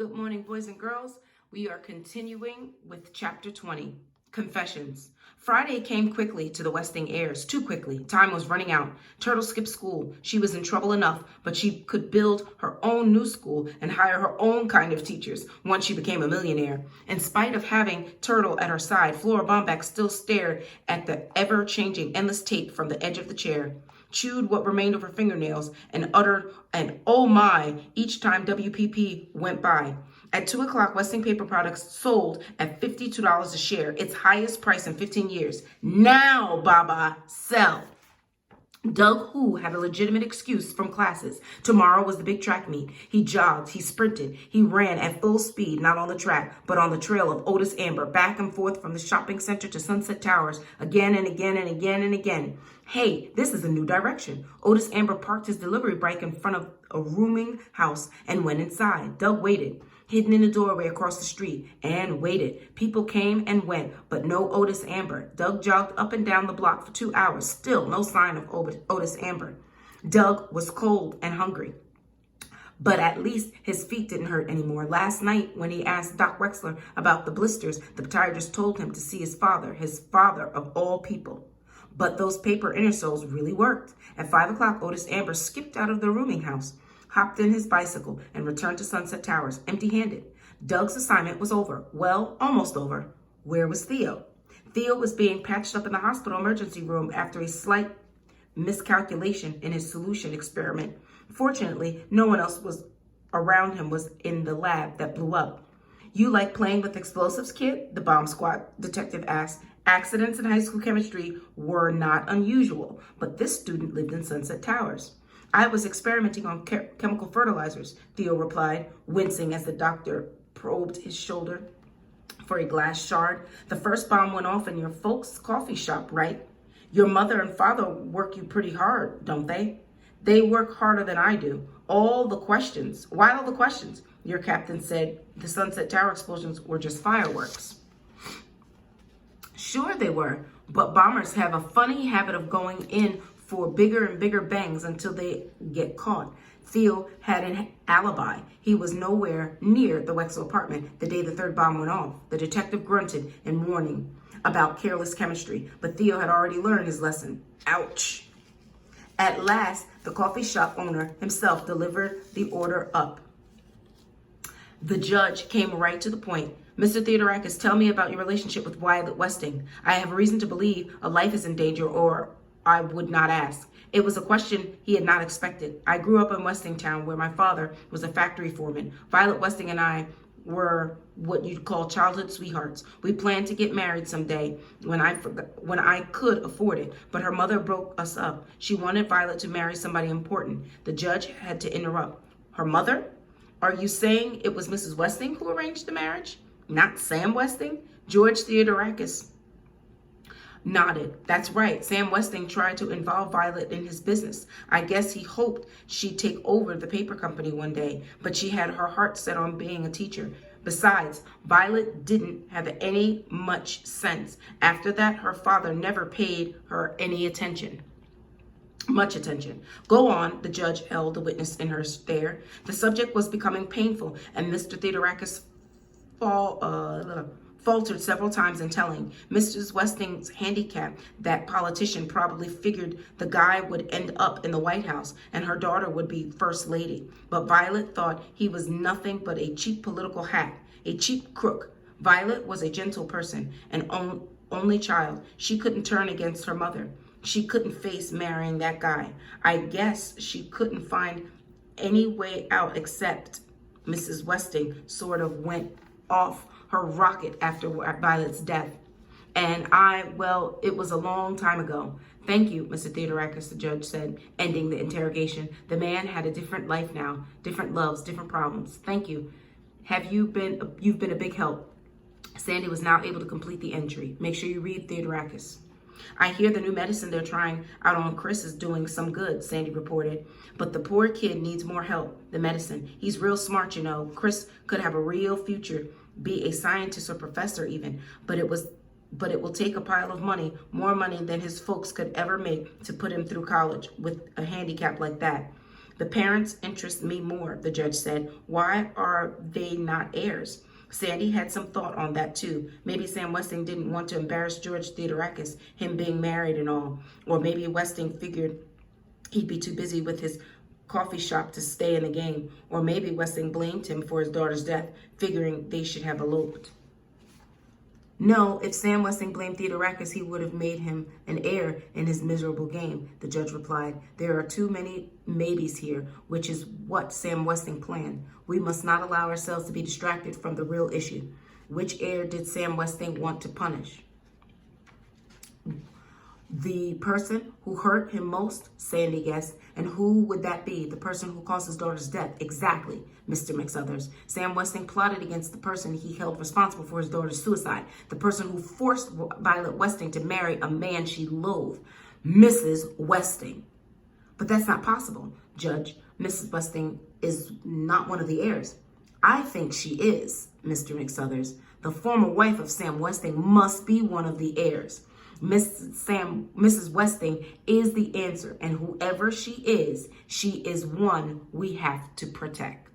Good morning, boys and girls. We are continuing with chapter 20, Confessions. Friday came quickly to the Westing heirs, too quickly. Time was running out. Turtle skipped school. She was in trouble enough, but she could build her own new school and hire her own kind of teachers once she became a millionaire. In spite of having Turtle at her side, Flora Bomback still stared at the ever-changing endless tape from the edge of the chair, chewed what remained of her fingernails, and uttered an "oh my" each time WPP went by. At 2 o'clock, Westing Paper Products sold at $52 a share, its highest price in 15 years. Now, Baba, sell. Doug Hu had a legitimate excuse from classes. Tomorrow was the big track meet. He jogged, he sprinted, he ran at full speed, not on the track, but on the trail of Otis Amber, back and forth from the shopping center to Sunset Towers, again and again and again and again. Hey, this is a new direction. Otis Amber parked his delivery bike in front of a rooming house and went inside. Doug waited, hidden in a doorway across the street, and waited. People came and went, but no Otis Amber. Doug jogged up and down the block for 2 hours. Still no sign of Otis Amber. Doug was cold and hungry, but at least his feet didn't hurt anymore. Last night, when he asked Doc Wexler about the blisters, the podiatrist told him to see his father of all people. But those paper innersoles really worked. At 5 o'clock, Otis Amber skipped out of the rooming house, hopped in his bicycle, and returned to Sunset Towers, empty-handed. Doug's assignment was over. Well, almost over. Where was Theo? Theo was being patched up in the hospital emergency room after a slight miscalculation in his solution experiment. Fortunately, no one else was around him was in the lab that blew up. You like playing with explosives, kid? The bomb squad detective asked. Accidents in high school chemistry were not unusual, but this student lived in Sunset Towers. I was experimenting on chemical fertilizers, Theo replied, wincing as the doctor probed his shoulder for a glass shard. The first bomb went off in your folks' coffee shop, right? Your mother and father work you pretty hard, don't they? They work harder than I do. All the questions. Why all the questions? Your captain said the Sunset Tower explosions were just fireworks. Sure they were, but bombers have a funny habit of going in for bigger and bigger bangs until they get caught. Theo had an alibi. He was nowhere near the Wexler apartment the day the third bomb went off. The detective grunted in warning about careless chemistry, but Theo had already learned his lesson. Ouch. At last, the coffee shop owner himself delivered the order up. The judge came right to the point. Mr. Theodorakis, tell me about your relationship with Violet Westing. I have reason to believe a life is in danger, or I would not ask. It was a question he had not expected. I grew up in Westingtown, where my father was a factory foreman. Violet Westing and I were what you'd call childhood sweethearts. We planned to get married someday when I could afford it, but her mother broke us up. She wanted Violet to marry somebody important. The judge had to interrupt. Her mother? Are you saying it was Mrs. Westing who arranged the marriage? Not Sam Westing? George Theodorakis nodded. That's right. Sam Westing tried to involve Violet in his business. I guess he hoped she'd take over the paper company one day, but she had her heart set on being a teacher. Besides, Violet didn't have any much sense. After that, her father never paid her any attention. Much attention. Go on, the judge held the witness in her stare. The subject was becoming painful, and Mr. Theodorakis faltered several times in telling. Mrs. Westing's handicap, that politician probably figured the guy would end up in the White House and her daughter would be first lady. But Violet thought he was nothing but a cheap political hack, a cheap crook. Violet was a gentle person, an only child. She couldn't turn against her mother. She couldn't face marrying that guy. I guess she couldn't find any way out except Mrs. Westing sort of went off her rocket after Violet's death. And it was a long time ago. Thank you, Mr. Theodorakis, the judge said, ending the interrogation. The man had a different life now, different loves, different problems. Thank you. You've been a big help. Sandy was now able to complete the entry. Make sure you read Theodorakis. I hear the new medicine they're trying out on Chris is doing some good, Sandy reported. But the poor kid needs more help, the medicine. He's real smart, you know. Chris could have a real future, be a scientist or professor even. But it will take a pile of money, more money than his folks could ever make to put him through college with a handicap like that. The parents interest me more, the judge said. Why are they not heirs? Sandy had some thought on that too. Maybe Sam Westing didn't want to embarrass George Theodorakis, him being married and all. Or maybe Westing figured he'd be too busy with his coffee shop to stay in the game. Or maybe Westing blamed him for his daughter's death, figuring they should have eloped. No, if Sam Westing blamed Theodorakis, he would have made him an heir in his miserable game, the judge replied. There are too many maybes here, which is what Sam Westing planned. We must not allow ourselves to be distracted from the real issue. Which heir did Sam Westing want to punish? The person who hurt him most, Sandy guessed. And who would that be? The person who caused his daughter's death. Exactly, Mr. McSuthers. Sam Westing plotted against the person he held responsible for his daughter's suicide. The person who forced Violet Westing to marry a man she loathed, Mrs. Westing. But that's not possible, Judge. Mrs. Westing is not one of the heirs. I think she is, Mr. McSuthers. The former wife of Sam Westing must be one of the heirs. Mrs. Westing is the answer, and whoever she is one we have to protect.